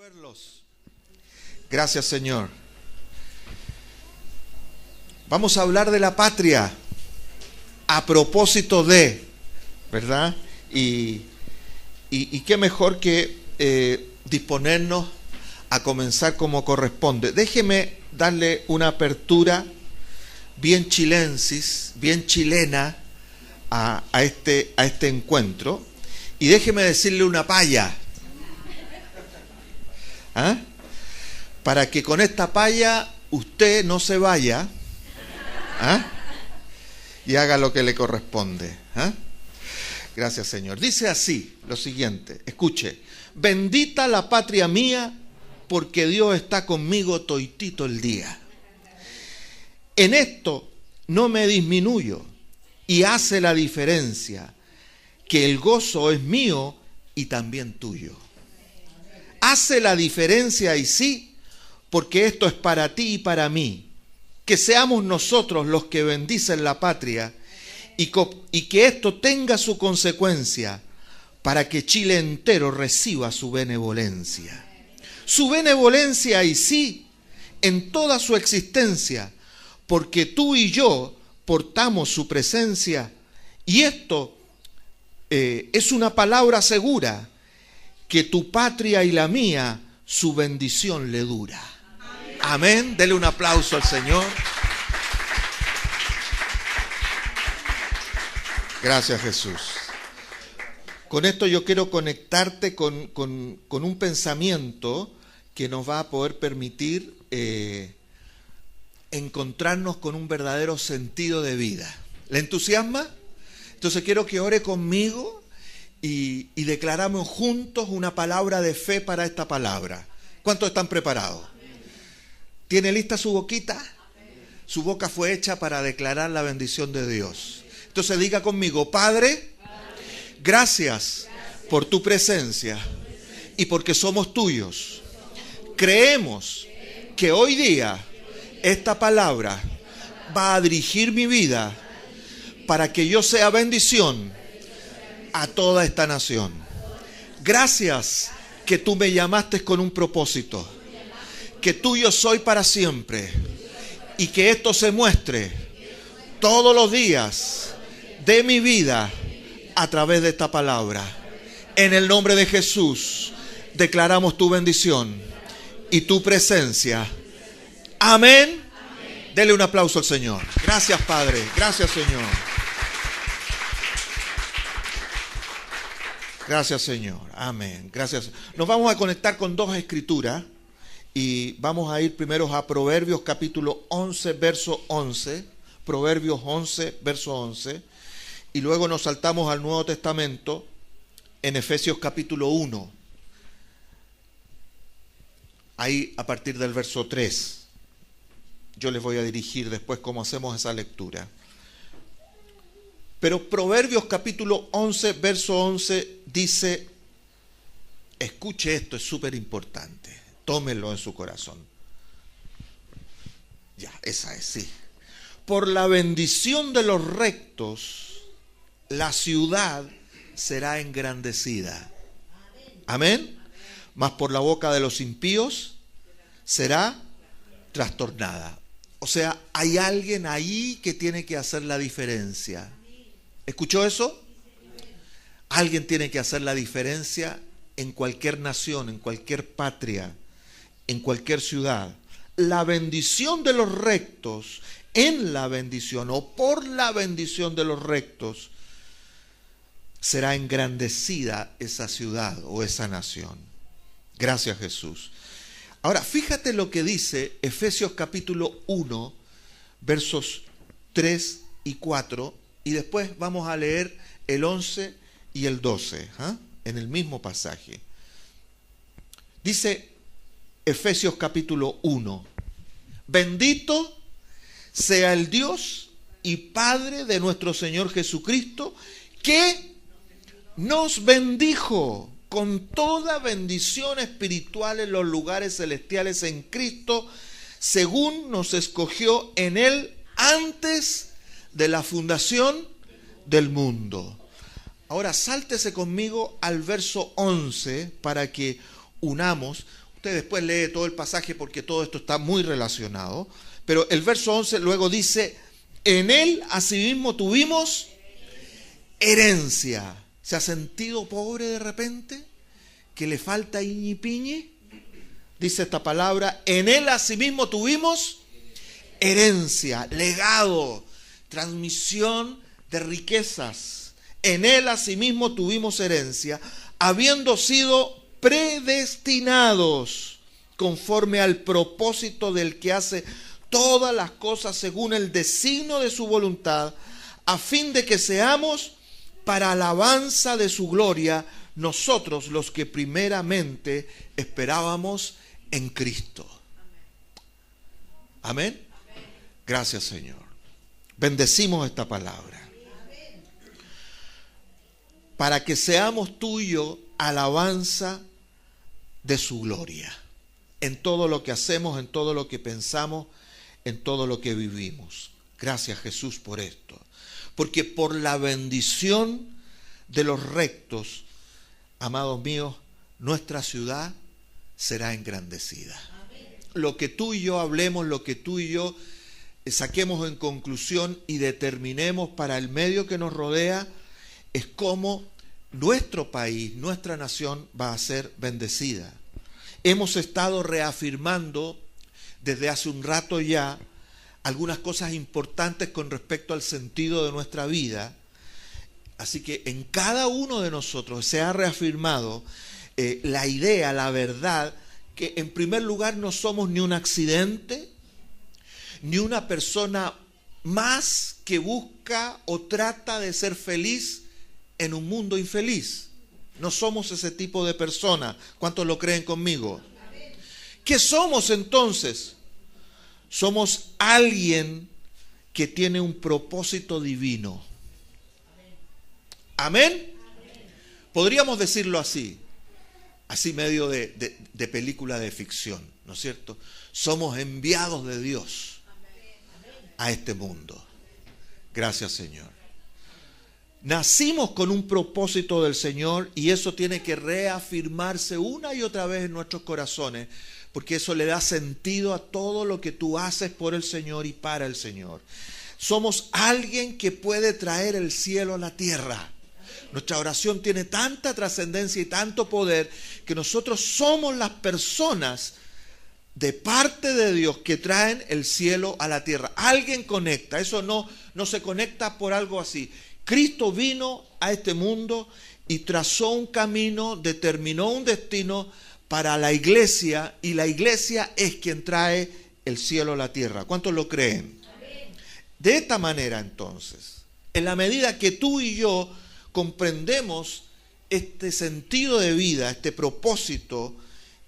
verlos. Gracias, Señor. Vamos a hablar de la patria a propósito de, ¿verdad? Y qué mejor que disponernos a comenzar como corresponde. Déjeme darle una apertura bien chilensis, bien chilena a este encuentro, y déjeme decirle una paya. ¿Ah? Para que con esta paya usted no se vaya, ¿ah? Y haga lo que le corresponde, ¿ah? Gracias, Señor. Dice así lo siguiente, escuche: bendita la patria mía, porque Dios está conmigo toitito el día. En esto no me disminuyo, y hace la diferencia, que el gozo es mío y también tuyo. Hace la diferencia, y sí, porque esto es para ti y para mí, que seamos nosotros los que bendicen la patria, y que esto tenga su consecuencia, para que Chile entero reciba su benevolencia. Su benevolencia, y sí, en toda su existencia, porque tú y yo portamos su presencia, y esto es una palabra segura, que tu patria y la mía, su bendición le dura. Amén. Dele un aplauso al Señor. Gracias, Jesús. Con esto yo quiero conectarte con un pensamiento que nos va a poder permitir encontrarnos con un verdadero sentido de vida. ¿Le entusiasma? Entonces quiero que ore conmigo y declaramos juntos una palabra de fe para esta palabra. ¿Cuántos están preparados? ¿Tiene lista su boquita? Su boca fue hecha para declarar la bendición de Dios. Entonces diga conmigo: Padre, gracias por tu presencia y porque somos tuyos. Creemos que hoy día esta palabra va a dirigir mi vida para que yo sea bendición a toda esta nación. Gracias que tú me llamaste con un propósito, que tuyo soy para siempre, y que esto se muestre todos los días de mi vida a través de esta palabra. En el nombre de Jesús declaramos tu bendición y tu presencia. Amén. Dele un aplauso al Señor. Gracias, Padre. Gracias, Señor. Gracias, Señor. Amén. Gracias. Nos vamos a conectar con dos escrituras y vamos a ir primero a Proverbios capítulo 11, verso 11. Proverbios 11, verso 11. Y luego nos saltamos al Nuevo Testamento en Efesios capítulo 1. Ahí a partir del verso 3. Yo les voy a dirigir después cómo hacemos esa lectura. Pero Proverbios capítulo 11, verso 11 dice, escuche esto, es súper importante, tómelo en su corazón. Ya, esa es, sí. Por la bendición de los rectos, la ciudad será engrandecida. Amén. Mas por la boca de los impíos será trastornada. O sea, hay alguien ahí que tiene que hacer la diferencia. ¿Escuchó eso? Alguien tiene que hacer la diferencia en cualquier nación, en cualquier patria, en cualquier ciudad. La bendición de los rectos, en la bendición o por la bendición de los rectos, será engrandecida esa ciudad o esa nación. Gracias, Jesús. Ahora, fíjate lo que dice Efesios capítulo 1, versos 3 y 4, y después vamos a leer el 11 y el 12, en el mismo pasaje. Dice Efesios capítulo 1, bendito sea el Dios y Padre de nuestro Señor Jesucristo, que nos bendijo con toda bendición espiritual en los lugares celestiales en Cristo, según nos escogió en Él antes de la fundación del mundo. Ahora sáltese conmigo al verso 11 para que unamos. Usted después lee todo el pasaje porque todo esto está muy relacionado. Pero el verso 11 luego dice, en él asimismo tuvimos herencia. ¿Se ha sentido pobre de repente? ¿Que le falta iñi piñi? Dice esta palabra, en él asimismo tuvimos herencia, legado, transmisión de riquezas. En él asimismo tuvimos herencia, habiendo sido predestinados conforme al propósito del que hace todas las cosas según el designio de su voluntad, a fin de que seamos para alabanza de su gloria, nosotros los que primeramente esperábamos en Cristo. Amén. Gracias, Señor. Bendecimos esta palabra. Para que seamos tuyo alabanza de su gloria. En todo lo que hacemos, en todo lo que pensamos, en todo lo que vivimos. Gracias, Jesús, por esto. Porque por la bendición de los rectos, amados míos, nuestra ciudad será engrandecida. Lo que tú y yo hablemos, lo que tú y yo saquemos en conclusión y determinemos para el medio que nos rodea, es cómo nuestro país, nuestra nación va a ser bendecida. Hemos estado reafirmando desde hace un rato ya algunas cosas importantes con respecto al sentido de nuestra vida. Así que en cada uno de nosotros se ha reafirmado la idea, la verdad, que en primer lugar no somos ni un accidente, ni una persona más que busca o trata de ser feliz en un mundo infeliz. No somos ese tipo de persona. ¿Cuántos lo creen conmigo? ¿Qué somos entonces? Somos alguien que tiene un propósito divino. ¿Amén? Podríamos decirlo así medio de película de ficción, ¿no es cierto? Somos enviados de Dios a este mundo. Gracias, Señor. Nacimos con un propósito del Señor y eso tiene que reafirmarse una y otra vez en nuestros corazones, porque eso le da sentido a todo lo que tú haces por el Señor y para el Señor. Somos alguien que puede traer el cielo a la tierra. Nuestra oración tiene tanta trascendencia y tanto poder que nosotros somos las personas de parte de Dios que traen el cielo a la tierra. Alguien conecta, eso no se conecta por algo así. Cristo vino a este mundo y trazó un camino, determinó un destino para la iglesia, y la iglesia es quien trae el cielo a la tierra. ¿Cuántos lo creen? De esta manera, entonces, en la medida que tú y yo comprendemos este sentido de vida, este propósito,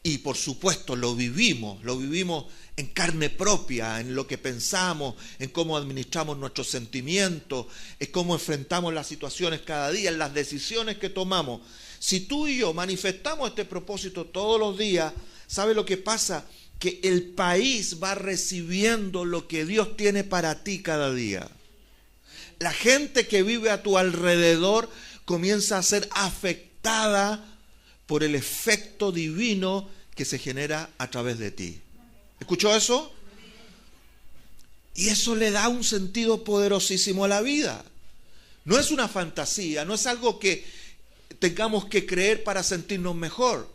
y por supuesto lo vivimos en carne propia, en lo que pensamos, en cómo administramos nuestros sentimientos, en cómo enfrentamos las situaciones cada día, en las decisiones que tomamos. Si tú y yo manifestamos este propósito todos los días, ¿sabe lo que pasa? Que el país va recibiendo lo que Dios tiene para ti cada día. La gente que vive a tu alrededor comienza a ser afectada por el efecto divino que se genera a través de ti. ¿Escuchó eso? Y eso le da un sentido poderosísimo a la vida. No es una fantasía, no es algo que tengamos que creer para sentirnos mejor.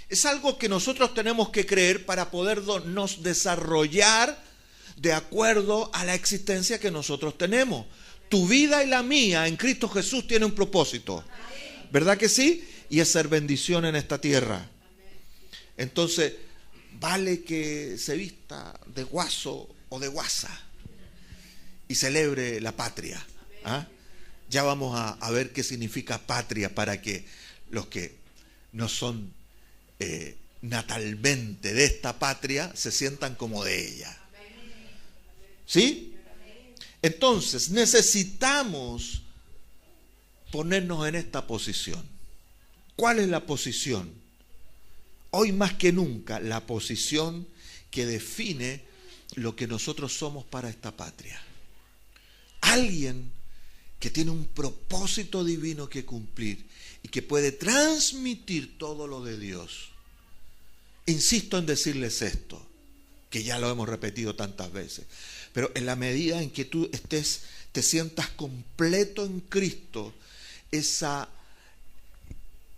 Es algo que nosotros tenemos que creer para podernos desarrollar de acuerdo a la existencia que nosotros tenemos. Tu vida y la mía en Cristo Jesús tiene un propósito. ¿Verdad que sí? Y es ser bendición en esta tierra. Entonces, vale que se vista de guaso o de guasa y celebre la patria. ¿Ah? Ya vamos a ver qué significa patria para que los que no son natalmente de esta patria se sientan como de ella. ¿Sí? Entonces, necesitamos ponernos en esta posición. ¿Cuál es la posición? Hoy más que nunca, la posición que define lo que nosotros somos para esta patria. Alguien que tiene un propósito divino que cumplir y que puede transmitir todo lo de Dios. Insisto en decirles esto, que ya lo hemos repetido tantas veces, pero en la medida en que tú te sientas completo en Cristo, ese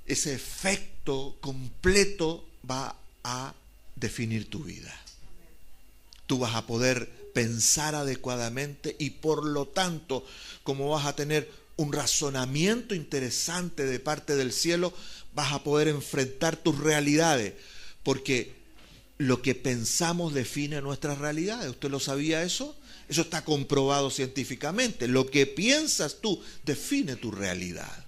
efecto completo va a definir tu vida. Tú vas a poder pensar adecuadamente y por lo tanto, como vas a tener un razonamiento interesante de parte del cielo, vas a poder enfrentar tus realidades, porque lo que pensamos define nuestras realidades. ¿Usted lo sabía eso? Eso está comprobado científicamente. Lo que piensas tú define tu realidad.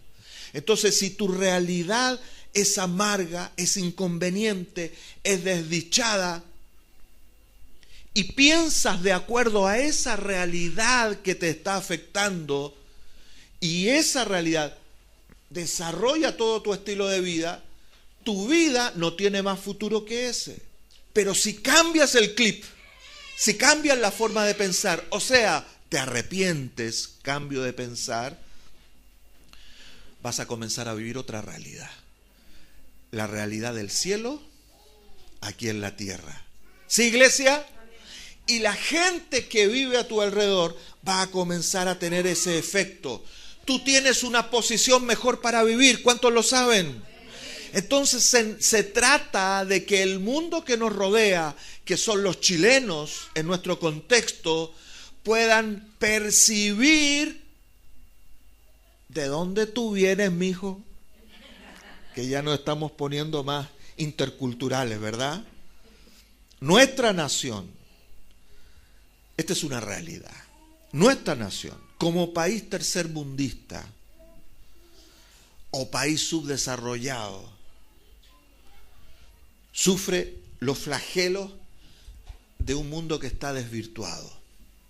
Entonces, si tu realidad es amarga, es inconveniente, es desdichada, y piensas de acuerdo a esa realidad que te está afectando, y esa realidad desarrolla todo tu estilo de vida, tu vida no tiene más futuro que ese. Pero si cambias el clip, si cambias la forma de pensar, o sea, te arrepientes, cambio de pensar, vas a comenzar a vivir otra realidad. La realidad del cielo aquí en la tierra. ¿Sí, iglesia? Y la gente que vive a tu alrededor va a comenzar a tener ese efecto. Tú tienes una posición mejor para vivir. ¿Cuántos lo saben? Entonces se trata de que el mundo que nos rodea, que son los chilenos en nuestro contexto, puedan percibir de dónde tú vienes, mijo. Que ya nos estamos poniendo más interculturales, ¿verdad? Nuestra nación, esta es una realidad. Nuestra nación, como país tercermundista o país subdesarrollado, sufre los flagelos de un mundo que está desvirtuado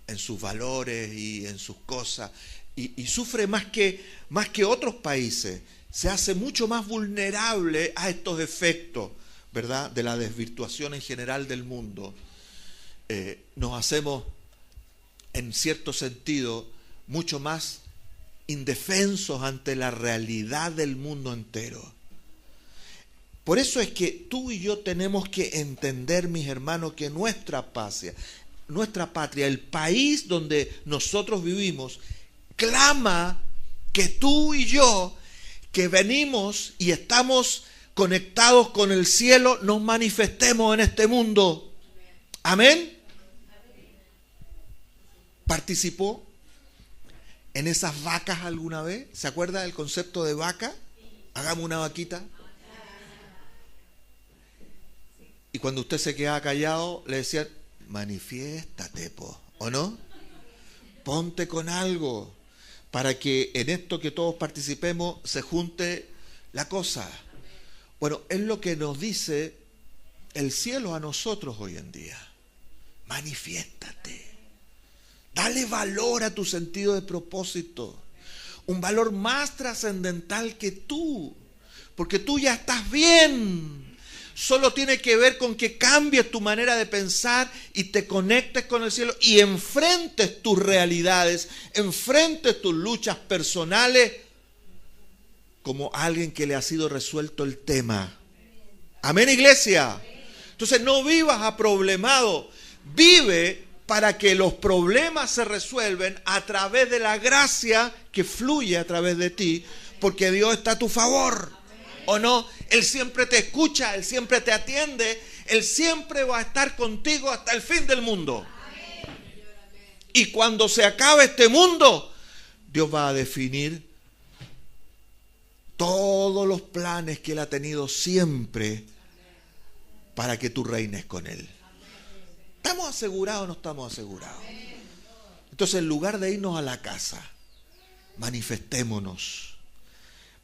en sus valores y en sus cosas, y sufre más que otros países. Se hace mucho más vulnerable a estos efectos, ¿verdad?, de la desvirtuación en general del mundo. Nos hacemos, en cierto sentido, mucho más indefensos ante la realidad del mundo entero. Por eso es que tú y yo tenemos que entender, mis hermanos, que nuestra patria, el país donde nosotros vivimos, clama que tú y yo, que venimos y estamos conectados con el cielo, nos manifestemos en este mundo. Amén. ¿Participó en esas vacas alguna vez? ¿Se acuerda del concepto de vaca? Hagamos una vaquita. Y cuando usted se quedaba callado, le decían, manifiéstate, ¿o no? Ponte con algo, para que en esto que todos participemos se junte la cosa. Bueno, es lo que nos dice el cielo a nosotros hoy en día. Manifiéstate. Dale valor a tu sentido de propósito. Un valor más trascendental que tú. Porque tú ya estás bien. Solo tiene que ver con que cambies tu manera de pensar y te conectes con el cielo y enfrentes tus realidades, enfrentes tus luchas personales como alguien que le ha sido resuelto el tema. Amén, iglesia. Entonces no vivas aproblemado, vive para que los problemas se resuelven a través de la gracia que fluye a través de ti, porque Dios está a tu favor. ¿O no? Él siempre te escucha, Él siempre te atiende, Él siempre va a estar contigo hasta el fin del mundo. Y cuando se acabe este mundo, Dios va a definir todos los planes que Él ha tenido siempre para que tú reines con Él. ¿Estamos asegurados o no estamos asegurados? Entonces, en lugar de irnos a la casa, manifestémonos.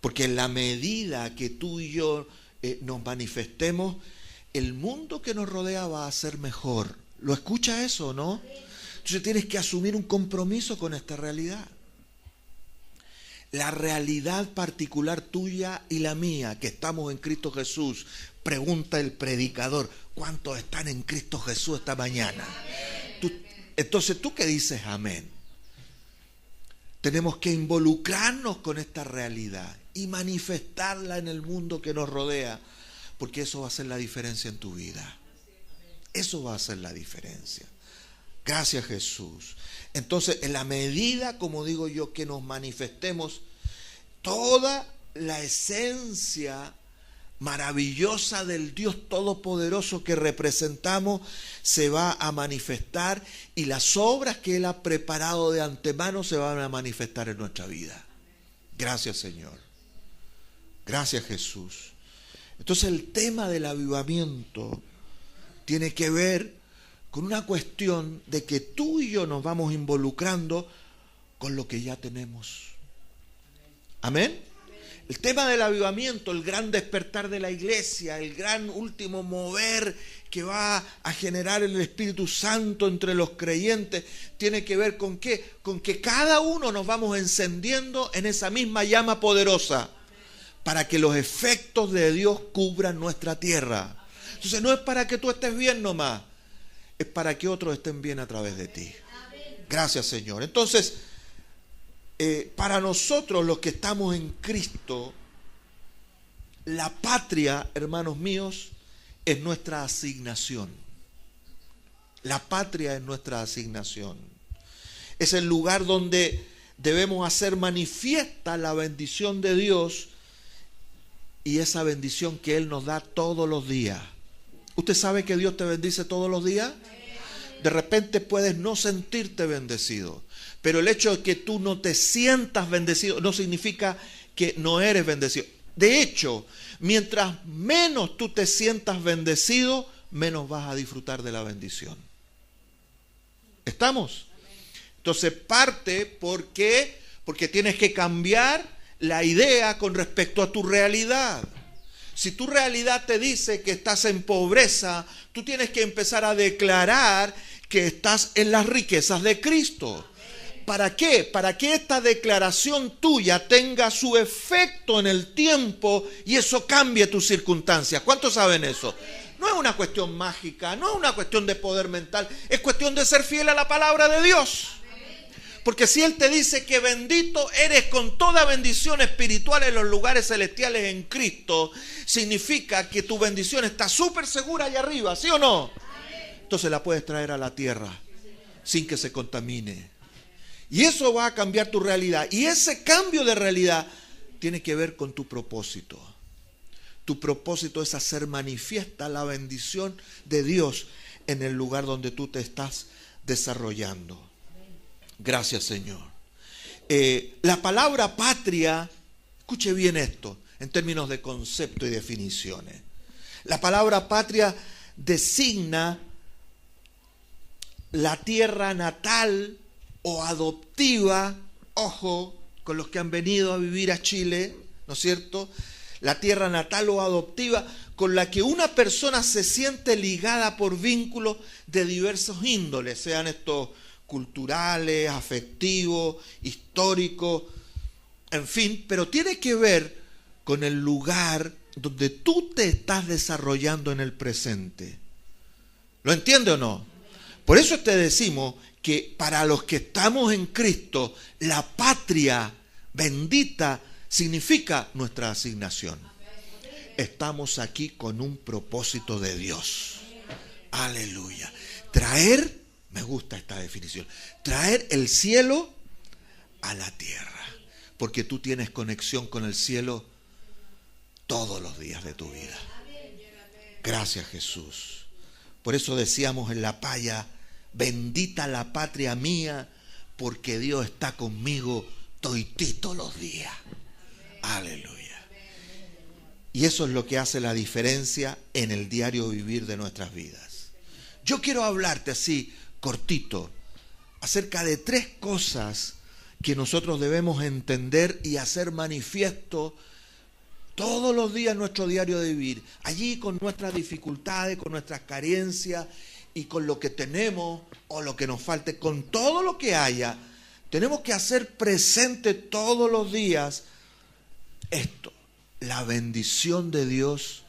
Porque en la medida que tú y yo nos manifestemos, el mundo que nos rodea va a ser mejor. ¿Lo escucha eso, no? Entonces tienes que asumir un compromiso con esta realidad. La realidad particular tuya y la mía, que estamos en Cristo Jesús. Pregunta el predicador, ¿cuántos están en Cristo Jesús esta mañana? Entonces, ¿tú qué dices? Amén. Tenemos que involucrarnos con esta realidad y manifestarla en el mundo que nos rodea, porque eso va a hacer la diferencia en tu vida. Eso va a hacer la diferencia. Gracias, Jesús. Entonces, en la medida, como digo yo, que nos manifestemos, toda la esencia maravillosa del Dios Todopoderoso que representamos se va a manifestar, y las obras que Él ha preparado de antemano se van a manifestar en nuestra vida. Gracias, Señor. Gracias, Jesús. Entonces, el tema del avivamiento tiene que ver con una cuestión de que tú y yo nos vamos involucrando con lo que ya tenemos. Amén. El tema del avivamiento, el gran despertar de la iglesia, el gran último mover que va a generar el Espíritu Santo entre los creyentes, tiene que ver con ¿qué? Con que cada uno nos vamos encendiendo en esa misma llama poderosa para que los efectos de Dios cubran nuestra tierra. Entonces no es para que tú estés bien nomás, es para que otros estén bien a través de ti. Gracias, Señor. Entonces, para nosotros los que estamos en Cristo, la patria, hermanos míos, es nuestra asignación. La patria es nuestra asignación. Es el lugar donde debemos hacer manifiesta la bendición de Dios, y esa bendición que Él nos da todos los días. ¿Usted sabe que Dios te bendice todos los días? De repente puedes no sentirte bendecido, pero el hecho de que tú no te sientas bendecido no significa que no eres bendecido. De hecho, mientras menos tú te sientas bendecido, menos vas a disfrutar de la bendición. ¿Estamos? Entonces parte porque tienes que cambiar la idea con respecto a tu realidad. Si tu realidad te dice que estás en pobreza, tú tienes que empezar a declarar que estás en las riquezas de Cristo. ¿Para qué? Para que esta declaración tuya tenga su efecto en el tiempo y eso cambie tus circunstancias. ¿Cuántos saben eso? No es una cuestión mágica, no es una cuestión de poder mental, es cuestión de ser fiel a la palabra de Dios. Porque si Él te dice que bendito eres con toda bendición espiritual en los lugares celestiales en Cristo, significa que tu bendición está súper segura allá arriba, ¿sí o no? Entonces la puedes traer a la tierra sin que se contamine. Y eso va a cambiar tu realidad. Y ese cambio de realidad tiene que ver con tu propósito. Tu propósito es hacer manifiesta la bendición de Dios en el lugar donde tú te estás desarrollando. Gracias, Señor. La palabra patria, escuche bien esto, en términos de concepto y definiciones. La palabra patria designa la tierra natal o adoptiva, ojo, con los que han venido a vivir a Chile, ¿no es cierto? La tierra natal o adoptiva con la que una persona se siente ligada por vínculos de diversos índoles, sean estos culturales, afectivos, históricos, en fin, pero tiene que ver con el lugar donde tú te estás desarrollando en el presente. ¿Lo entiende o no? Por eso te decimos que para los que estamos en Cristo, la patria bendita significa nuestra asignación. Estamos aquí con un propósito de Dios. Aleluya. Traer, me gusta esta definición, traer el cielo a la tierra. Porque tú tienes conexión con el cielo todos los días de tu vida. Gracias, Jesús. Por eso decíamos en la paya, bendita la patria mía, porque Dios está conmigo toitito los días. Aleluya. Y eso es lo que hace la diferencia en el diario vivir de nuestras vidas. Yo quiero hablarte así, cortito, acerca de 3 cosas que nosotros debemos entender y hacer manifiesto todos los días en nuestro diario de vivir. Allí con nuestras dificultades, con nuestras carencias y con lo que tenemos o lo que nos falte, con todo lo que haya, tenemos que hacer presente todos los días esto, la bendición de Dios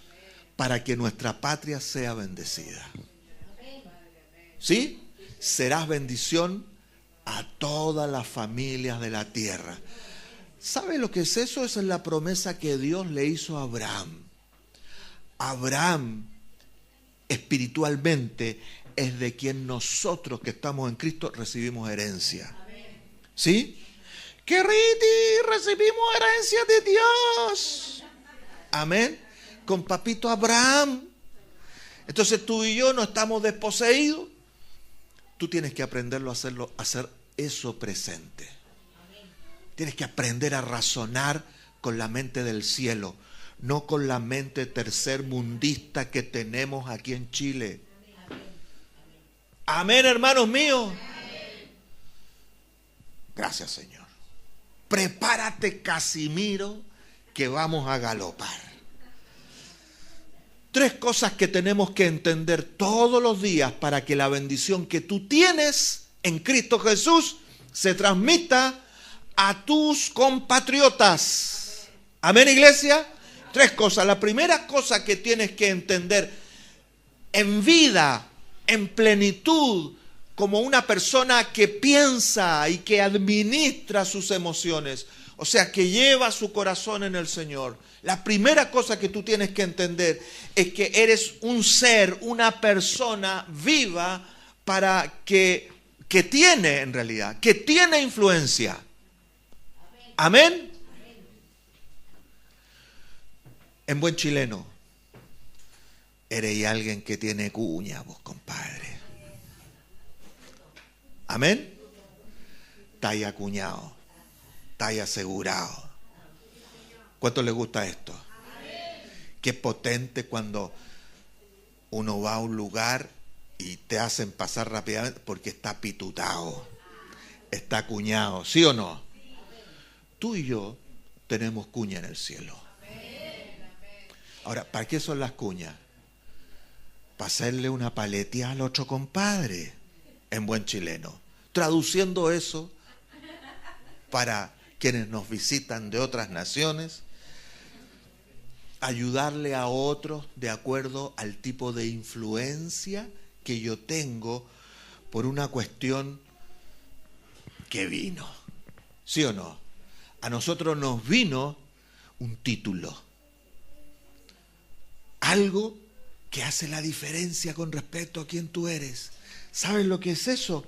para que nuestra patria sea bendecida. ¿Sí? Serás bendición a todas las familias de la tierra. ¿Sabe lo que es eso? Esa es la promesa que Dios le hizo a Abraham. Abraham espiritualmente es de quien nosotros que estamos en Cristo recibimos herencia. ¿Sí? ¡Qué riti! Recibimos herencia de Dios. Amén. Con papito Abraham. Entonces tú y yo no estamos desposeídos. Tú tienes que aprenderlo a hacer eso presente. Tienes que aprender a razonar con la mente del cielo, no con la mente tercermundista que tenemos aquí en Chile. Amén, hermanos míos. Gracias, Señor. Prepárate, Casimiro, que vamos a galopar. 3 cosas que tenemos que entender todos los días para que la bendición que tú tienes en Cristo Jesús se transmita a tus compatriotas. Amén, iglesia. 3 cosas. La primera cosa que tienes que entender en vida, en plenitud, como una persona que piensa y que administra sus emociones, o sea, que lleva su corazón en el Señor. La primera cosa que tú tienes que entender es que eres un ser, una persona viva para que tiene en realidad, que tiene influencia. Amén. En buen chileno, eres alguien que tiene cuña, vos, compadre. Amén. Está ahí acuñado, está ahí asegurado. ¿Cuánto le gusta esto? Qué potente cuando uno va a un lugar y te hacen pasar rápidamente porque está pitutado, está acuñado, ¿sí o no? Tú y yo tenemos cuña en el cielo. Ahora, ¿para qué son las cuñas? Para hacerle una paleteada al otro compadre, en buen chileno. Traduciendo eso para quienes nos visitan de otras naciones, ayudarle a otros de acuerdo al tipo de influencia que yo tengo por una cuestión que vino. ¿Sí o no? A nosotros nos vino un título. Algo que hace la diferencia con respecto a quién tú eres. ¿Sabes lo que es eso?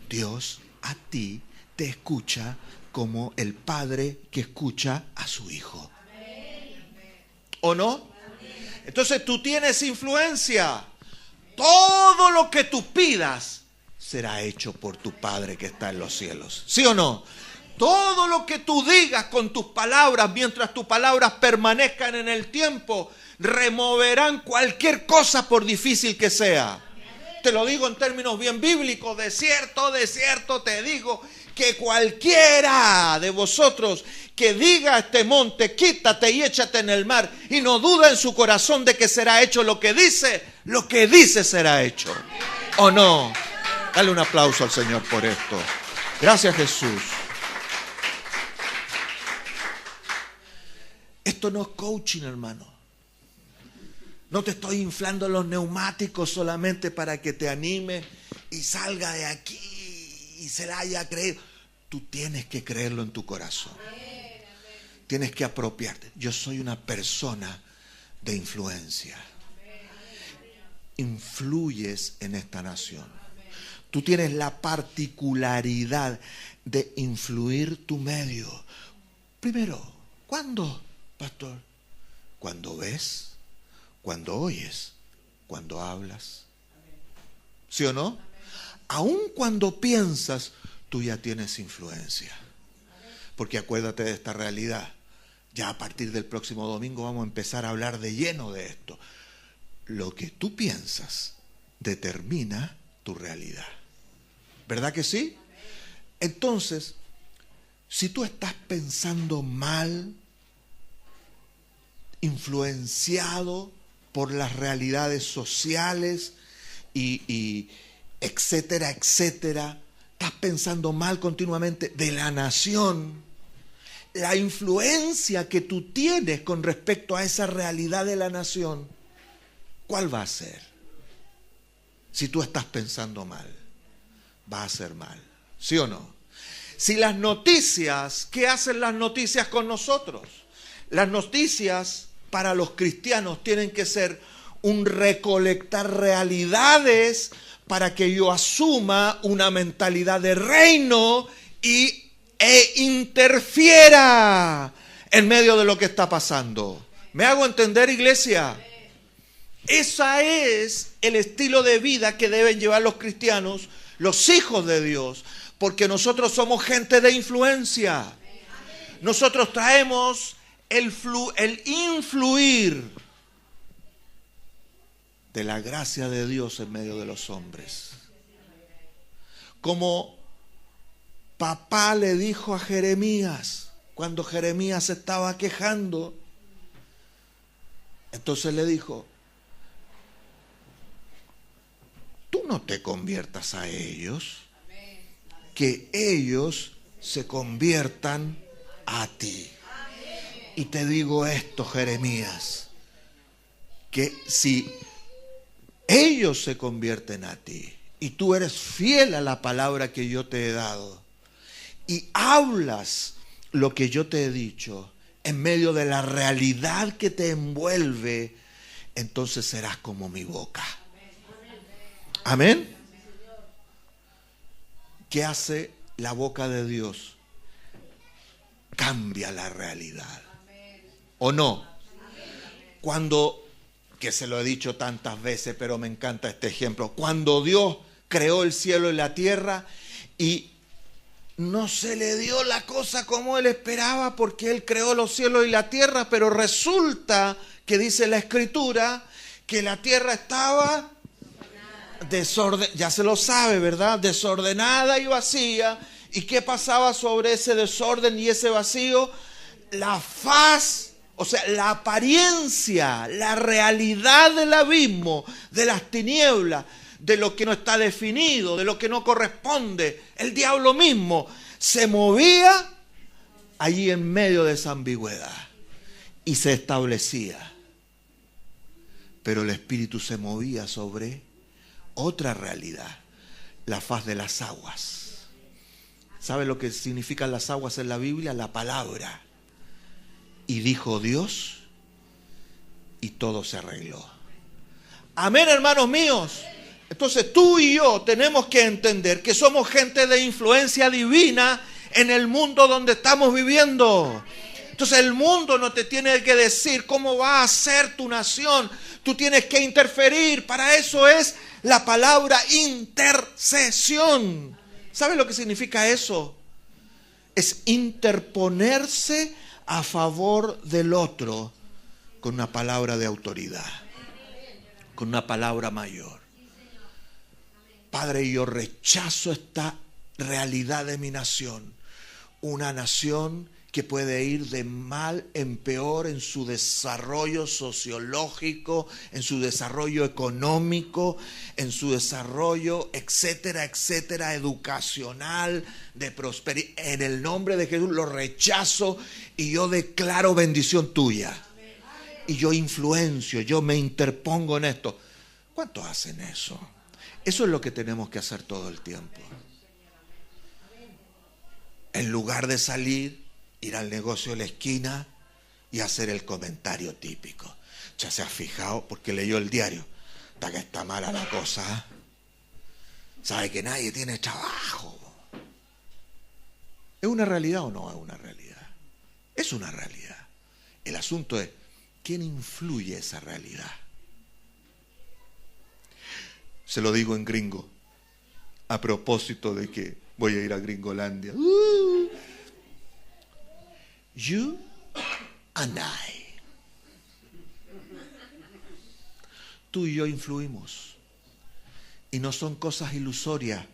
Dios a ti te escucha como el padre que escucha a su hijo. ¿O no? Entonces tú tienes influencia. Todo lo que tú pidas será hecho por tu Padre que está en los cielos. ¿Sí o no? Todo lo que tú digas con tus palabras, mientras tus palabras permanezcan en el tiempo, removerán cualquier cosa por difícil que sea. Te lo digo en términos bien bíblicos. De cierto te digo que cualquiera de vosotros que diga a este monte, quítate y échate en el mar, y no duda en su corazón de que será hecho lo que dice será hecho. ¿O no? Dale un aplauso al Señor por esto. Gracias, Jesús. Esto no es coaching, hermano. No te estoy inflando los neumáticos solamente para que te anime y salga de aquí y se la haya creído. Tú tienes que creerlo en tu corazón. Tienes que apropiarte. Yo soy una persona de influencia. Influyes en esta nación. Tú tienes la particularidad de influir tu medio. Primero, ¿cuándo, pastor? Cuando ves, cuando oyes, cuando hablas. ¿Sí o no? Aun cuando piensas, tú ya tienes influencia. Porque acuérdate de esta realidad. Ya a partir del próximo domingo vamos a empezar a hablar de lleno de esto. Lo que tú piensas determina tu realidad. ¿Verdad que sí? Entonces, si tú estás pensando mal, influenciado por las realidades sociales y etcétera, etcétera, estás pensando mal continuamente de la nación, la influencia que tú tienes con respecto a esa realidad de la nación, ¿cuál va a ser? Si tú estás pensando mal, va a ser mal, ¿sí o no? Si las noticias, ¿qué hacen las noticias con nosotros? Las noticias para los cristianos tienen que ser un recolectar realidades para que yo asuma una mentalidad de reino e interfiera en medio de lo que está pasando. ¿Me hago entender, iglesia? Ese es el estilo de vida que deben llevar los cristianos, los hijos de Dios, porque nosotros somos gente de influencia. Nosotros traemos el influir de la gracia de Dios en medio de los hombres. Como papá le dijo a Jeremías, cuando Jeremías se estaba quejando, entonces le dijo: tú no te conviertas a ellos, que ellos se conviertan a ti. Y te digo esto, Jeremías, que si ellos se convierten a ti y tú eres fiel a la palabra que yo te he dado y hablas lo que yo te he dicho en medio de la realidad que te envuelve, entonces serás como mi boca. Amén. ¿Qué hace la boca de Dios? Cambia la realidad. ¿O no? Cuando, que se lo he dicho tantas veces, pero me encanta este ejemplo, cuando Dios creó el cielo y la tierra y no se le dio la cosa como Él esperaba, porque Él creó los cielos y la tierra, pero resulta que dice la Escritura que la tierra estaba desordenada, ya se lo sabe, ¿verdad? Desordenada y vacía. ¿Y qué pasaba sobre ese desorden y ese vacío? La faz, o sea, la apariencia, la realidad del abismo, de las tinieblas, de lo que no está definido, de lo que no corresponde. El diablo mismo se movía allí en medio de esa ambigüedad y se establecía. Pero el Espíritu se movía sobre otra realidad, la faz de las aguas. ¿Sabe lo que significan las aguas en la Biblia? La palabra. Y dijo Dios, y todo se arregló. Amén, hermanos míos. Entonces tú y yo tenemos que entender que somos gente de influencia divina en el mundo donde estamos viviendo. Entonces el mundo no te tiene que decir cómo va a ser tu nación. Tú tienes que interferir. Para eso es la palabra intercesión. ¿Sabe lo que significa eso? Es interponerse a favor del otro con una palabra de autoridad, con una palabra mayor. Padre, yo rechazo esta realidad de mi nación, una nación que puede ir de mal en peor en su desarrollo sociológico, en su desarrollo económico, en su desarrollo, etcétera, etcétera, educacional, de prosperidad. En el nombre de Jesús lo rechazo y yo declaro bendición tuya. Y yo influencio, yo me interpongo en esto. ¿Cuántos hacen eso? Eso es lo que tenemos que hacer todo el tiempo. En lugar de salir, ir al negocio de la esquina y hacer el comentario típico. Ya se ha fijado porque leyó el diario. Hasta que está mala la cosa. Sabe que nadie tiene trabajo. ¿Es una realidad o no es una realidad? Es una realidad. El asunto es, ¿quién influye esa realidad? Se lo digo en gringo, a propósito de que voy a ir a Gringolandia. You and I. Tú y yo influimos. Y no son cosas ilusorias,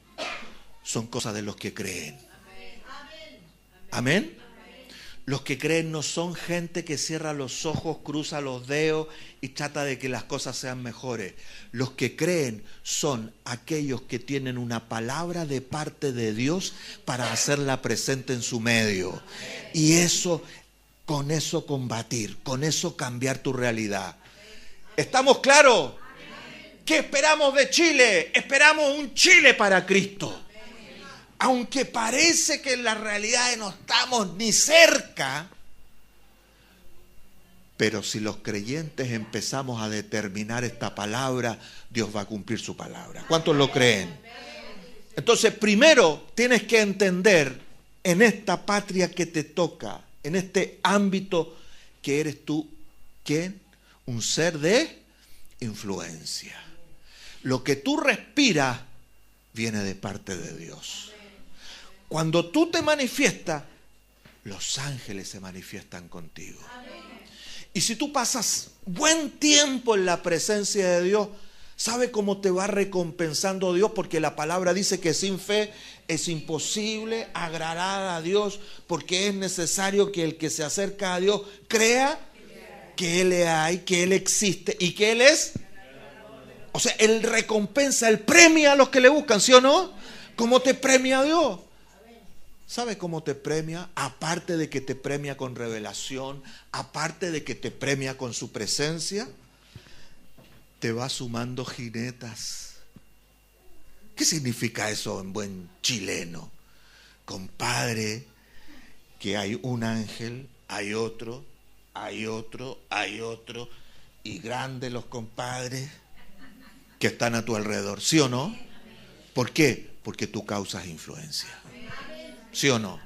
son cosas de los que creen. Amén. Los que creen no son gente que cierra los ojos, cruza los dedos y trata de que las cosas sean mejores. Los que creen son aquellos que tienen una palabra de parte de Dios para hacerla presente en su medio. Y eso, con eso combatir, con eso cambiar tu realidad. ¿Estamos claros? ¿Qué esperamos de Chile? Esperamos un Chile para Cristo. Aunque parece que en la realidad no estamos ni cerca, Pero si los creyentes empezamos a determinar esta palabra, Dios va a cumplir su palabra. ¿Cuántos lo creen? Entonces, primero tienes que entender en esta patria que te toca, en este ámbito, que eres tú, ¿quién? Un ser de influencia. Lo que tú respiras viene de parte de Dios. Cuando tú te manifiestas, los ángeles se manifiestan contigo. Y si tú pasas buen tiempo en la presencia de Dios, ¿sabe cómo te va recompensando Dios? Porque la palabra dice que sin fe es imposible agradar a Dios, porque es necesario que el que se acerca a Dios crea que Él hay, que Él existe y que Él es. O sea, Él recompensa, Él premia a los que le buscan, ¿sí o no? ¿Cómo te premia Dios? ¿Sabe cómo te premia? Aparte de que te premia con revelación, aparte de que te premia con su presencia, te va sumando jinetas. ¿Qué significa eso en buen chileno? Compadre, que hay un ángel, hay otro, hay otro, hay otro, y grandes los compadres que están a tu alrededor, ¿sí o no? ¿Por qué? Porque tú causas influencia. ¿Sí o no?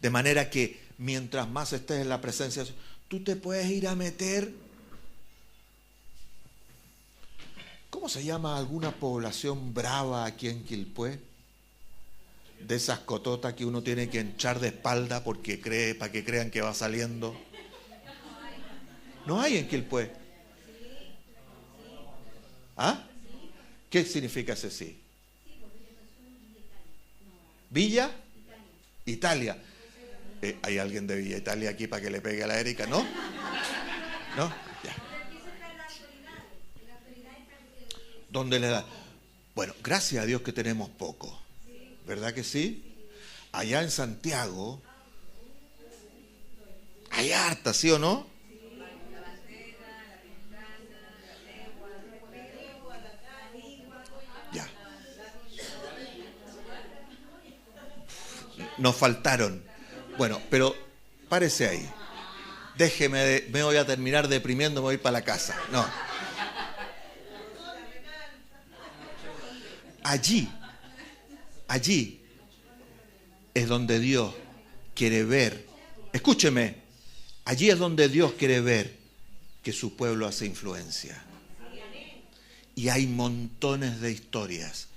De manera que mientras más estés en la presencia, tú te puedes ir a meter. ¿Cómo se llama alguna población brava aquí en Quilpué? De esas cototas que uno tiene que echar de espalda porque cree, para que crean que va saliendo. No hay en Quilpué. ¿Ah? ¿Qué significa ese sí? Villa Italia. ¿Hay alguien de Villa Italia aquí para que le pegue a la Erika? ¿No? ¿No? Ya. ¿Dónde le da? Bueno, gracias a Dios que tenemos poco. ¿Verdad que sí? Allá en Santiago hay harta, ¿sí o no? Ya. Nos faltaron. Bueno, pero párese ahí. Déjeme, me voy a terminar deprimiendo, me voy para la casa. No. Allí es donde Dios quiere ver. Escúcheme, allí es donde Dios quiere ver que su pueblo hace influencia. Y hay montones de historias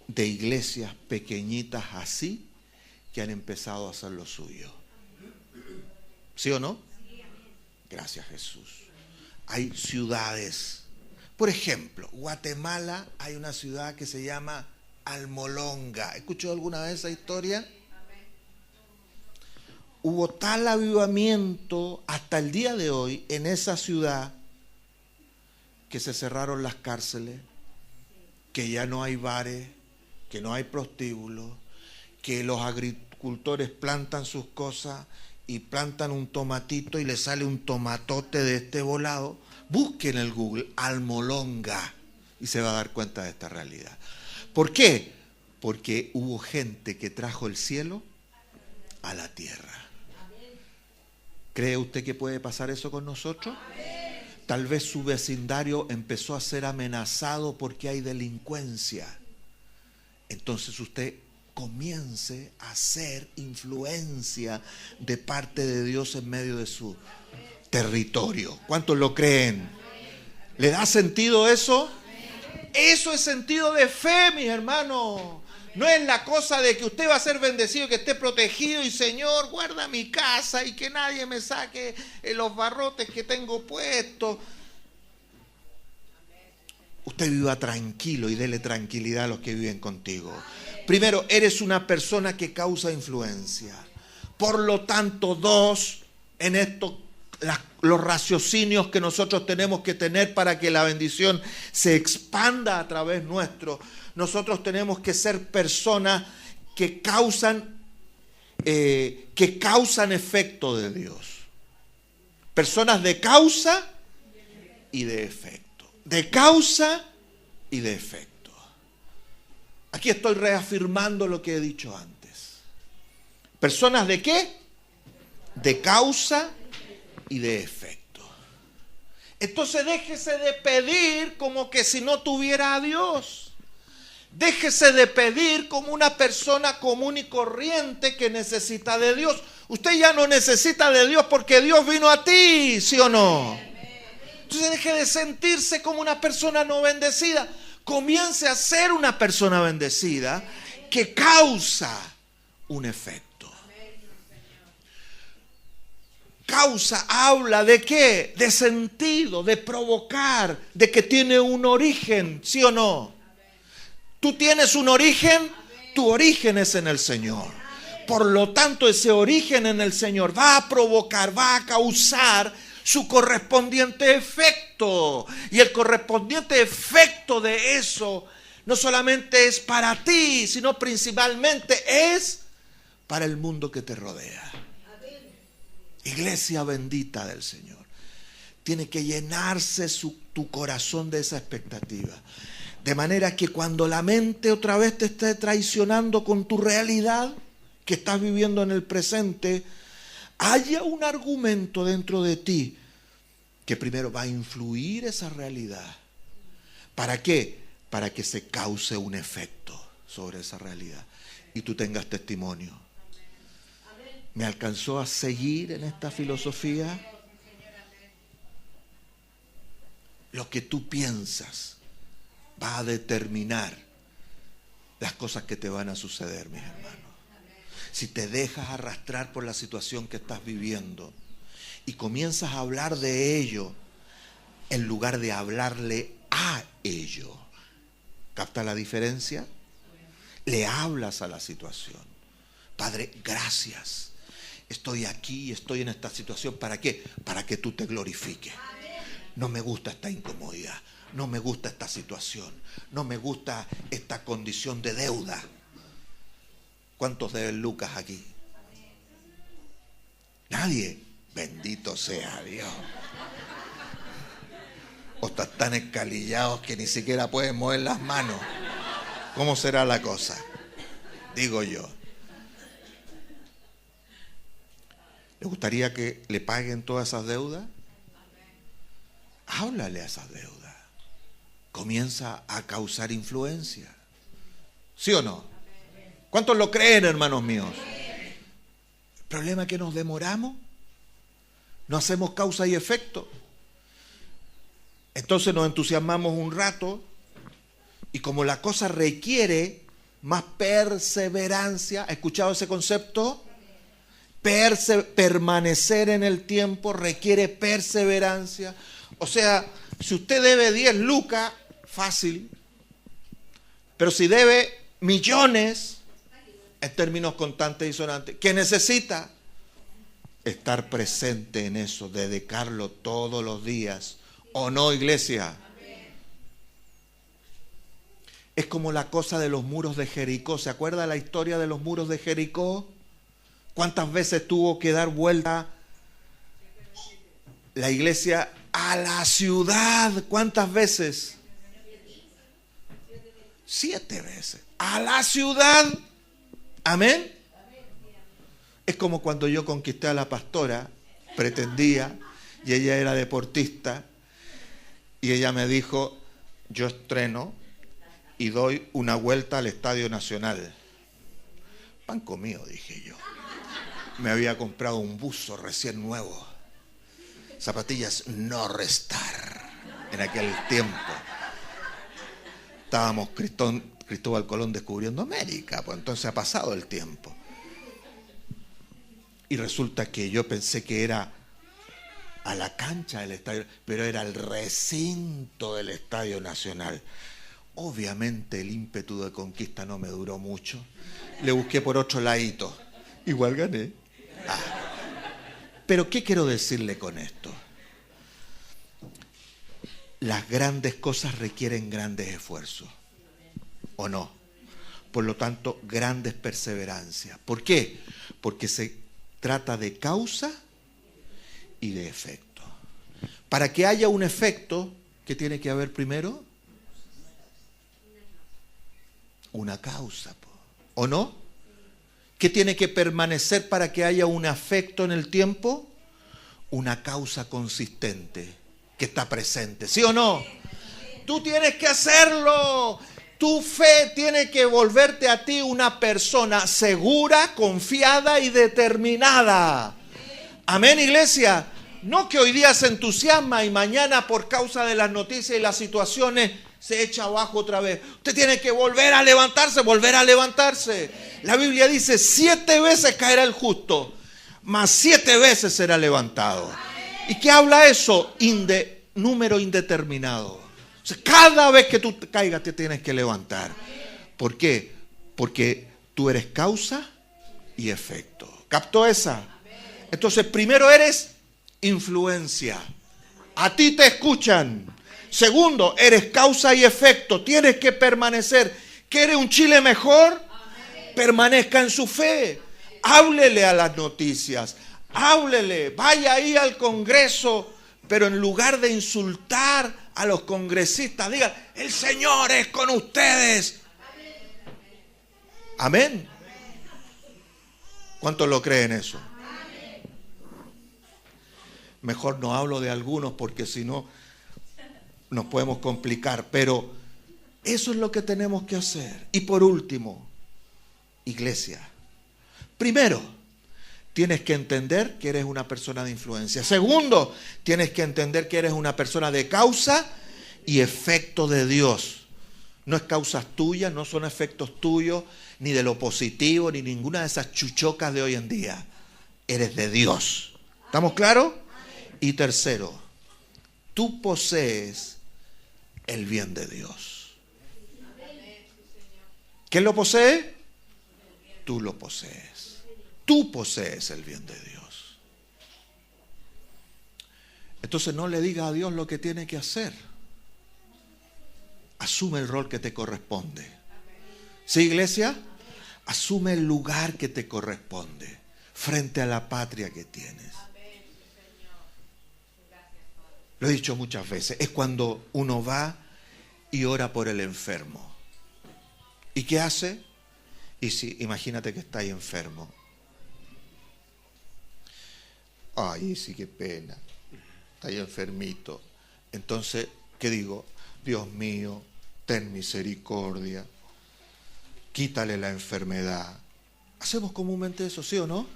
de iglesias pequeñitas así que han empezado a hacer lo suyo. ¿Sí o no? Gracias, Jesús. Hay ciudades. Por ejemplo, Guatemala hay una ciudad que se llama Almolonga. ¿Escuchó alguna vez esa historia? Hubo tal avivamiento hasta el día de hoy en esa ciudad que se cerraron las cárceles, que ya no hay bares, que no hay prostíbulos, que los agricultores plantan sus cosas y plantan un tomatito y le sale un tomatote de este volado. Busquen en el Google Almolonga y se va a dar cuenta de esta realidad. ¿Por qué? Porque hubo gente que trajo el cielo a la tierra. ¿Cree usted que puede pasar eso con nosotros? Tal vez su vecindario empezó a ser amenazado porque hay delincuencia. Entonces usted comience a hacer influencia de parte de Dios en medio de su territorio. ¿Cuántos lo creen? ¿Le da sentido eso? Eso es sentido de fe, mis hermanos. No es la cosa de que usted va a ser bendecido, que esté protegido y Señor, guarda mi casa y que nadie me saque los barrotes que tengo puestos. Usted viva tranquilo y dele tranquilidad a los que viven contigo. Primero, eres una persona que causa influencia. Por lo tanto, dos, en esto, los raciocinios que nosotros tenemos que tener para que la bendición se expanda a través nuestro. Nosotros tenemos que ser personas que causan efecto de Dios. Personas de causa y de efecto. De causa y de efecto. Aquí estoy reafirmando lo que he dicho antes. ¿Personas de qué? De causa y de efecto. Entonces déjese de pedir como que si no tuviera a Dios. Déjese de pedir como una persona común y corriente que necesita de Dios. Usted ya no necesita de Dios porque Dios vino a ti, ¿sí o no? Entonces deje de sentirse como una persona no bendecida. Comience a ser una persona bendecida que causa un efecto. Causa habla de qué? De sentido, de provocar, de que tiene un origen, ¿sí o no? ¿Tú tienes un origen? Tu origen es en el Señor. Por lo tanto, ese origen en el Señor va a provocar, va a causar su correspondiente efecto. Y el correspondiente efecto de eso no solamente es para ti, sino principalmente es para el mundo que te rodea. Iglesia bendita del Señor. Tiene que llenarse tu corazón de esa expectativa. De manera que cuando la mente otra vez te esté traicionando con tu realidad que estás viviendo en el presente, haya un argumento dentro de ti que primero va a influir esa realidad. ¿Para qué? Para que se cause un efecto sobre esa realidad y tú tengas testimonio. ¿Me alcanzó a seguir en esta filosofía? Lo que tú piensas va a determinar las cosas que te van a suceder, mis hermanos. Si te dejas arrastrar por la situación que estás viviendo y comienzas a hablar de ello en lugar de hablarle a ello, ¿capta la diferencia? Le hablas a la situación. Padre, gracias. Estoy aquí, estoy en esta situación. ¿Para qué? Para que tú te glorifiques. No me gusta esta incomodidad. No me gusta esta situación. No me gusta esta condición de deuda. ¿Cuántos deben Lucas aquí? Nadie. Bendito sea Dios. O están tan escalillados que ni siquiera pueden mover las manos. ¿Cómo será la cosa? Digo yo. ¿Le gustaría que le paguen todas esas deudas? Háblale a esas deudas. Comienza a causar influencia. ¿Sí o no? ¿Cuántos lo creen, hermanos míos? El problema es que nos demoramos. No hacemos causa y efecto. Entonces nos entusiasmamos un rato y como la cosa requiere más perseverancia, ¿ha escuchado ese concepto? Permanecer en el tiempo requiere perseverancia. O sea, si usted debe 10 lucas, fácil. Pero si debe millones, en términos contantes y sonantes, ¿qué necesita? Estar presente en eso, dedicarlo todos los días. ¿O no, iglesia? Es como la cosa de los muros de Jericó. ¿Se acuerda la historia de los muros de Jericó? ¿Cuántas veces tuvo que dar vuelta la iglesia a la ciudad? ¿Cuántas veces? 7 veces. A la ciudad. Amén. Es como cuando yo conquisté a la pastora, pretendía, y ella era deportista, y ella me dijo, yo estreno y doy una vuelta al Estadio Nacional. Pan comido, dije yo. Me había comprado un buzo recién nuevo. Zapatillas no restar. En aquel tiempo estábamos Cristóbal Colón descubriendo América, pues entonces ha pasado el tiempo. Y resulta que yo pensé que era a la cancha del estadio, pero era el recinto del Estadio Nacional. Obviamente el ímpetu de conquista no me duró mucho. Le busqué por otro ladito. Igual gané. Pero ¿qué quiero decirle con esto? Las grandes cosas requieren grandes esfuerzos, ¿o no? Por lo tanto, grandes perseverancias. ¿Por qué? Porque se trata de causa y de efecto. Para que haya un efecto, ¿qué tiene que haber primero? Una causa, ¿o no? ¿Qué tiene que permanecer para que haya un afecto en el tiempo? Una causa consistente. que está presente, ¿sí o no? Tú tienes que hacerlo. Tu fe tiene que volverte a ti una persona segura, confiada y determinada. Amén, iglesia. No que hoy día se entusiasma y mañana por causa de las noticias y las situaciones se echa abajo otra vez. Usted tiene que volver a levantarse, volver a levantarse. La Biblia dice 7 veces caerá el justo, mas 7 veces será levantado. ¿Y qué habla eso? Número indeterminado. O sea, cada vez que tú caigas te tienes que levantar. ¿Por qué? Porque tú eres causa y efecto. ¿Captó esa? Entonces, primero eres influencia. A ti te escuchan. Segundo, eres causa y efecto. Tienes que permanecer. ¿Quiere un Chile mejor? Permanezca en su fe. Háblele a las noticias. Háblele. Vaya ahí al Congreso. Pero en lugar de insultar a los congresistas, digan, el Señor es con ustedes. Amén. ¿Cuántos lo creen eso? Mejor no hablo de algunos porque si no nos podemos complicar. Pero eso es lo que tenemos que hacer. Y por último, iglesia. Primero, tienes que entender que eres una persona de influencia. Segundo, tienes que entender que eres una persona de causa y efecto de Dios. No es causas tuyas, no son efectos tuyos, ni de lo positivo, ni ninguna de esas chuchocas de hoy en día. Eres de Dios. ¿Estamos claros? Y tercero, tú posees el bien de Dios. ¿Quién lo posee? Tú lo posees. Tú posees el bien de Dios. Entonces no le digas a Dios lo que tiene que hacer. Asume el rol que te corresponde. ¿Sí, iglesia? Asume el lugar que te corresponde frente a la patria que tienes. Lo he dicho muchas veces. Es cuando uno va y ora por el enfermo. ¿Y qué hace? Y si, imagínate que está ahí enfermo. Ay, sí, qué pena. Está ahí enfermito. Entonces, ¿qué digo? Dios mío, ten misericordia. Quítale la enfermedad. Hacemos comúnmente eso, ¿sí o no?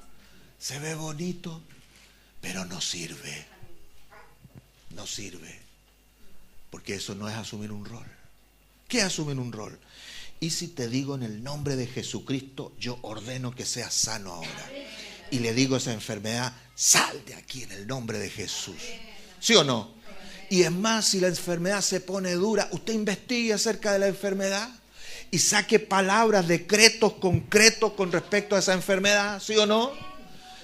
Se ve bonito, pero no sirve. No sirve. Porque eso no es asumir un rol. ¿Qué es asumir un rol? Y si te digo en el nombre de Jesucristo, yo ordeno que seas sano ahora. Y le digo a esa enfermedad, sal de aquí en el nombre de Jesús. ¿Sí o no? Y es más, si la enfermedad se pone dura, usted investigue acerca de la enfermedad y saque palabras, decretos concretos con respecto a esa enfermedad. ¿Sí o no?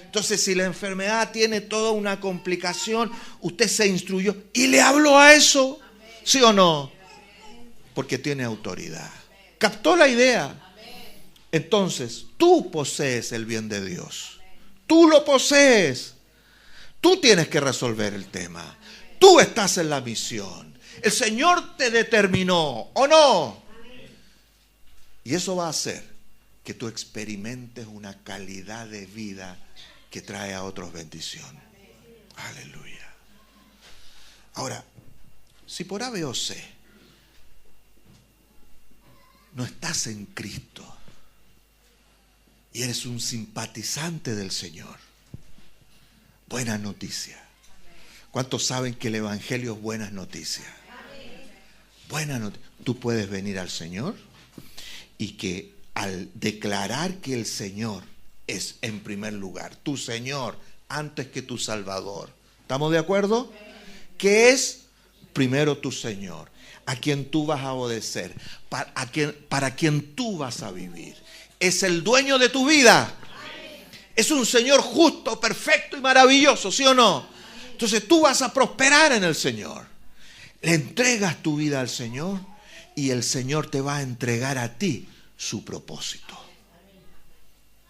Entonces, si la enfermedad tiene toda una complicación, usted se instruyó y le habló a eso. ¿Sí o no? Porque tiene autoridad. ¿Captó la idea? Entonces, tú posees el bien de Dios. Tú lo posees. Tú tienes que resolver el tema. Tú estás en la misión. El Señor te determinó, ¿o no? Y eso va a hacer que tú experimentes una calidad de vida que trae a otros bendición. Aleluya. Ahora, si por A, B o C no estás en Cristo y eres un simpatizante del Señor, buena noticia. ¿Cuántos saben que el Evangelio es buenas noticias? Buena noticia. Tú puedes venir al Señor y que al declarar que el Señor es en primer lugar, tu Señor antes que tu Salvador. ¿Estamos de acuerdo? Que es primero tu Señor, a quien tú vas a obedecer, para quien tú vas a vivir. Es el dueño de tu vida. Es un Señor justo, perfecto y maravilloso, ¿sí o no? Entonces tú vas a prosperar en el Señor. Le entregas tu vida al Señor y el Señor te va a entregar a ti su propósito.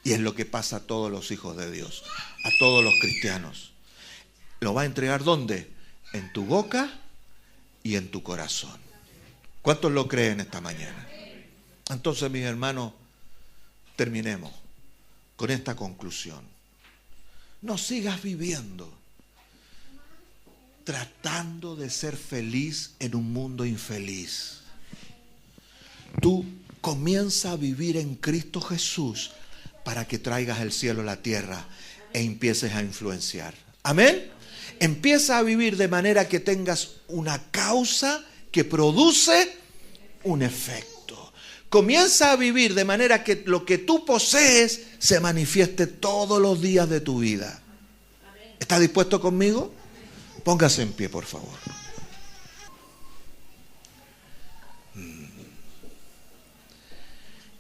Y es lo que pasa a todos los hijos de Dios, a todos los cristianos. ¿Lo va a entregar dónde? En tu boca y en tu corazón. ¿Cuántos lo creen esta mañana? Entonces, mis hermanos, terminemos con esta conclusión. No sigas viviendo tratando de ser feliz en un mundo infeliz. Tú comienza a vivir en Cristo Jesús para que traigas el cielo a la tierra e empieces a influenciar. Amén. Empieza a vivir de manera que tengas una causa que produce un efecto. Comienza a vivir de manera que lo que tú posees se manifieste todos los días de tu vida. ¿Estás dispuesto conmigo? Póngase en pie, por favor.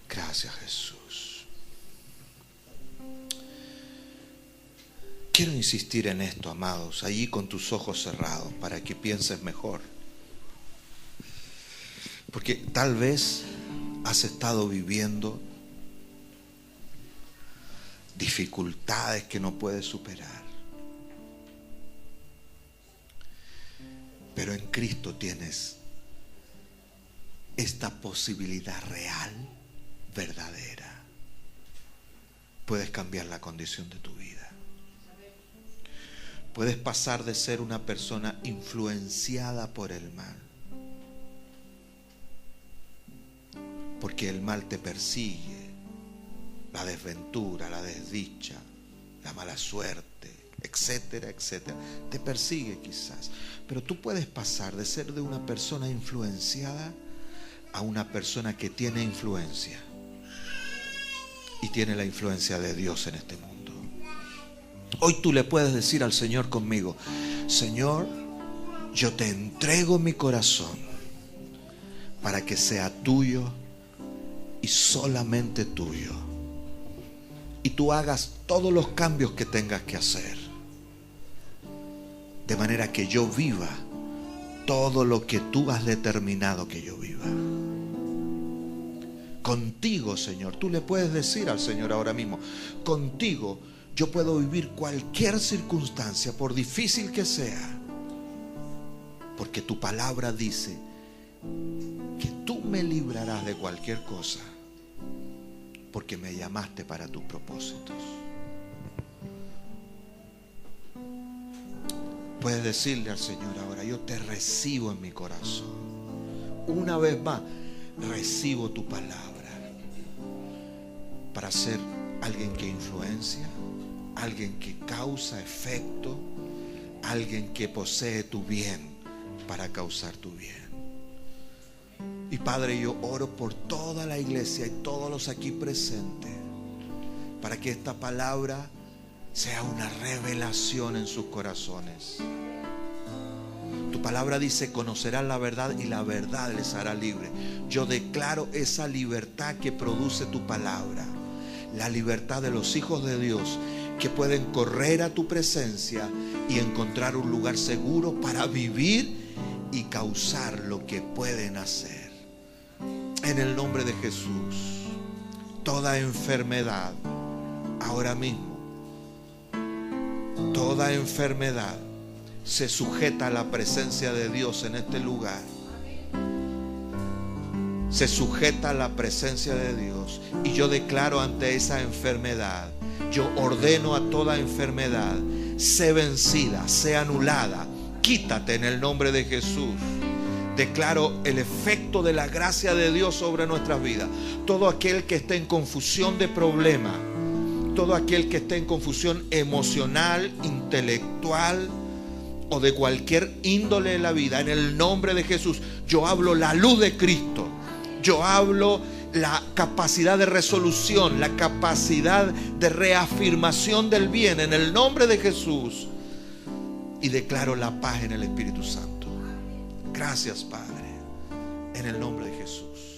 Gracias, Jesús. Quiero insistir en esto, amados, allí con tus ojos cerrados, para que pienses mejor. Porque tal vez has estado viviendo dificultades que no puedes superar. Pero en Cristo tienes esta posibilidad real, verdadera. Puedes cambiar la condición de tu vida. Puedes pasar de ser una persona influenciada por el mal. Porque el mal te persigue. La desventura, la desdicha, la mala suerte, etcétera, etcétera. Te persigue quizás. Pero tú puedes pasar de ser de una persona influenciada a una persona que tiene influencia. Y tiene la influencia de Dios en este mundo. Hoy tú le puedes decir al Señor conmigo: Señor, yo te entrego mi corazón para que sea tuyo y solamente tuyo. Y tú hagas todos los cambios que tengas que hacer. De manera que yo viva todo lo que tú has determinado que yo viva. Contigo, Señor, tú le puedes decir al Señor ahora mismo: contigo yo puedo vivir cualquier circunstancia, por difícil que sea. Porque tu palabra dice que tú me librarás de cualquier cosa, porque me llamaste para tus propósitos. Puedes decirle al Señor ahora: yo te recibo en mi corazón. Una vez más, recibo tu palabra para ser alguien que influencia, alguien que causa efecto, alguien que posee tu bien para causar tu bien. Y Padre, yo oro por toda la iglesia y todos los aquí presentes, para que esta palabra sea una revelación en sus corazones. Tu palabra dice: conocerán la verdad y la verdad les hará libre. Yo declaro esa libertad que produce tu palabra, la libertad de los hijos de Dios, que pueden correr a tu presencia y encontrar un lugar seguro para vivir y causar lo que pueden hacer. En el nombre de Jesús, toda enfermedad, ahora mismo, toda enfermedad se sujeta a la presencia de Dios en este lugar. Se sujeta a la presencia de Dios. Y yo declaro ante esa enfermedad, yo ordeno a toda enfermedad: sé vencida, sé anulada, quítate en el nombre de Jesús. Declaro el efecto de la gracia de Dios sobre nuestras vidas. Todo aquel que esté en confusión de problema, todo aquel que esté en confusión emocional, intelectual o de cualquier índole de la vida, en el nombre de Jesús, yo hablo la luz de Cristo. Yo hablo la capacidad de resolución, la capacidad de reafirmación del bien en el nombre de Jesús. Y declaro la paz en el Espíritu Santo. Gracias, Padre, en el nombre de Jesús.